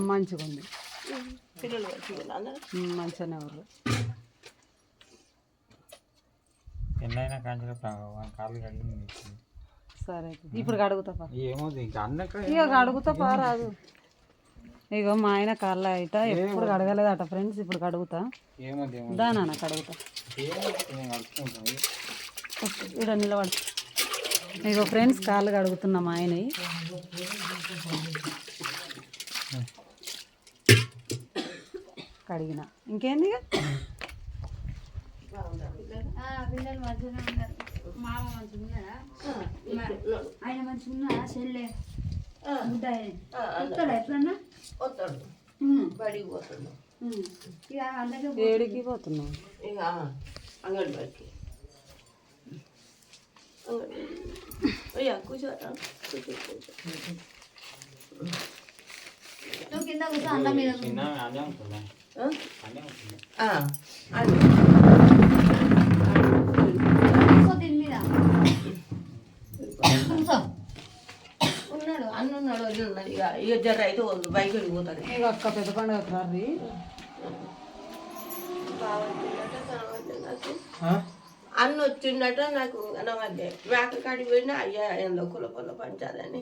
మంచిగా ఉంది. పిల్లలు మంచిగానే వాళ్ళు ఎన్నైనా కాంచెలు కాళ్ళు కడిగి సరే ఇప్పుడు కడుగుతా ఏమో ఇక కడుగుతా పారాదు. ఇగో మా ఆయన కాళ్ళ అయిట ఎప్పుడు కడగలేదట ఫ్రెండ్స్, ఇప్పుడు కడుగుతా. దానా కడుగుతా ఇక్కడ నిలబడి. ఇగో ఫ్రెండ్స్ కాళ్ళు కడుగుతున్నా మా ఆయన. కడిగిన ఇంకేంది పిల్లలు మంచిగా ఉన్నారు. మామ మంచిగా ఉన్నాడా? ఆయన మంచిగా ఉన్నాడా? చెల్లె ఎప్పుడన్నా వస్తాడు బడికి పోతాడు. ఏడికి పోతున్నావు? ఇక అంగన్వాడికి. అయ్యా కూర్చోరా, నువ్వు కింద కూర్చో, అన్న మీద దీని మీద ఉన్నాడు, అన్న ఉన్నాడు, అది ఉన్నది. ఇక జర అయితే బైక్ వెళ్ళిపోతాడు. ఇక అక్క పెద్ద పండుగ రారి అన్న వచ్చిండట, నాకు కనవద్దే. మేక కాడికి పోయినా అయ్యా ఏందో కుల పొల పంచాలని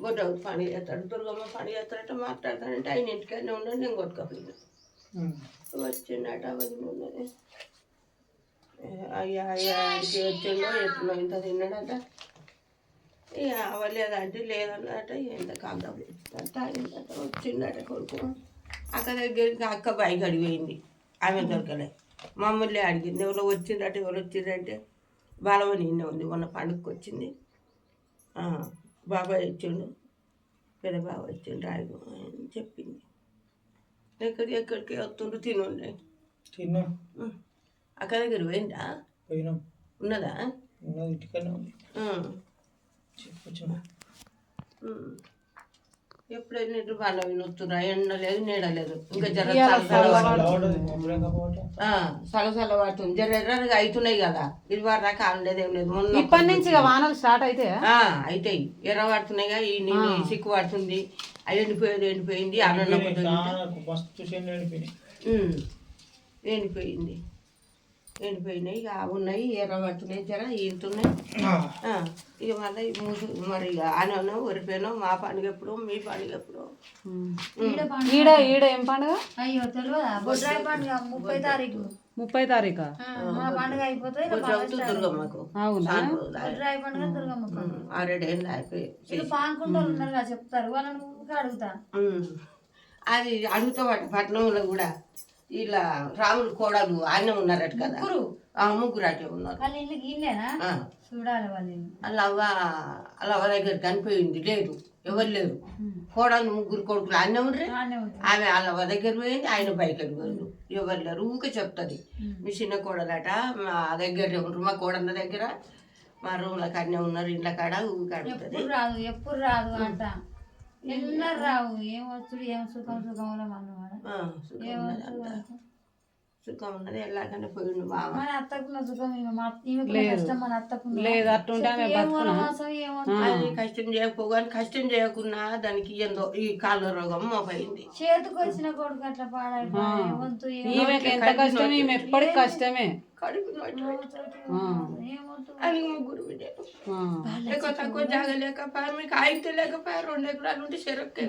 గొడ్డకు పని చేస్తాడు, దుర్గమ్మ పని చేస్తాడట. మాట్లాడతాడంటే ఆయన ఇంటికైనా ఉన్నాడు, నేను కొట్టుకపోయినా. వచ్చిండట వదిలి ఉన్నది. అయ్యా అయ్యా ఇంటికి వచ్చిండో ఎట్లా ఇంత తిన్నాడట. ఇక అవ్వలేదంటే లేదన్నదట. ఎంత కాదు తాగిందట. వచ్చిండట కొడుకు. అక్క దగ్గరికి అక్క బైక్ అడిగిపోయింది, ఆమె దొరకలే. మమ్మల్ని అడిగింది ఎవరో వచ్చిందట, ఎవరు వచ్చిందంటే బాలవని నిన్న ఉంది, మొన్న పండుగకి వచ్చింది. బాబాయ్ వచ్చిండు, పెద్ద బాబాయ్ వచ్చిండు రాయకు అని చెప్పింది. ఎక్కడికి వస్తుండ్రు తినుండే. తిన్నా అక్క దగ్గర పోయిందా? పోయినాం. ఉన్నదా? ఇంటికన్నా ఉంది. ఎప్పుడైనా ఇటు వాళ్ళ వినొస్తురా, ఎండ లేదు నీడ లేదు. ఇంకా జర సలసల పడుతుంది, జర ఎర్రగా అవుతున్నాయి కదా. ఇది వారు దాకా ఆడలేదు ఏం లేదు. మొన్న ఇప్పటి నుంచి వానలు స్టార్ట్ అయితే అవుతాయి, ఎర్ర పడుతున్నాయిగా. ఈ నేను సిక్కు పడుతుంది, అది ఎండిపోయింది అన్నం ఎండిపోయినాయి. ఇక ఉన్నాయి, ఎర్ర పడుతున్నాయి, జర ఈతున్నాయి. ఇక మళ్ళీ మరి ఇక ఆనో ఒరిపోయినో. మా పండుగ ఎప్పుడు, మీ పండుగ ఎప్పుడు? ఈడ ఏం పండుగ? అయ్యో తెలియదా? బొడ్రాయి పండుగ 30 తారీఖు. 30 తారీఖా? మా పండుగ అయిపోతే దుర్గమ్మకు. అవునా? బొడ్రాయి పండుగ దుర్గమ్మకు 6 ఏళ్ళు అయిపోయి. పానుకుంటారు ఉన్నారు కదా, చెప్తారు వాళ్ళని అడుగుతా. అది అడుగుతామట పట్నంలో కూడా. ఇలా రాములు కోడలు ఆయన ఉన్నారట కదా, ముగ్గురు అటే ఉన్నారు. వాళ్ళ ఇల్లు ఇల్లేనా? చూడాలి వాళ్ళు. అలా వాళ్ళ దగ్గర కనిపోయింది, లేదు ఎవరు లేరు. కోడలు ముగ్గురు కొడుకులు ఆయన ఉండ్రి. ఆమె వాళ్ళ దగ్గర పోయింది, ఆయన బయటకు పోయిండు, ఎవరు లేరు. ఊకే చెప్తుంది, మీ చిన్న కోడలట మా దగ్గర ఉండరు, మా కోడల దగ్గర మా రూమ్లకు అన్నీ ఉన్నారు, ఇండ్ల కాడ ఊకే అడుగుతుంది. ఎప్పుడు రాదు అంట, ఎన్నరు రావు. ఏమొచ్చుడు ఏం సుఖం సుఖంలో సుఖం ఉన్నది. ఎలాగనే పోయిండు బావ. మన అత్తకున్న సుఖం కష్టం, మన అత్తకున్న లేదు. అట్టుంటే కష్టం చేయకపోగాని కష్టం చేయకున్నా దానికి ఏందో ఈ కాళ్ళ రోగం మోపైంది. చేతికి వచ్చిన కొడుకు అట్లా పాడైపోయి ఎంత కష్టం, ఈమె ఎప్పటికి కష్టమే. అది ముగ్గురు బిడ్డలు, ఎక్కువ తక్కువ జాగ లేకపోయా, మీకు ఆయితే లేకపోయా. 2 ఎకరాలు ఉంటే చెరొక్కే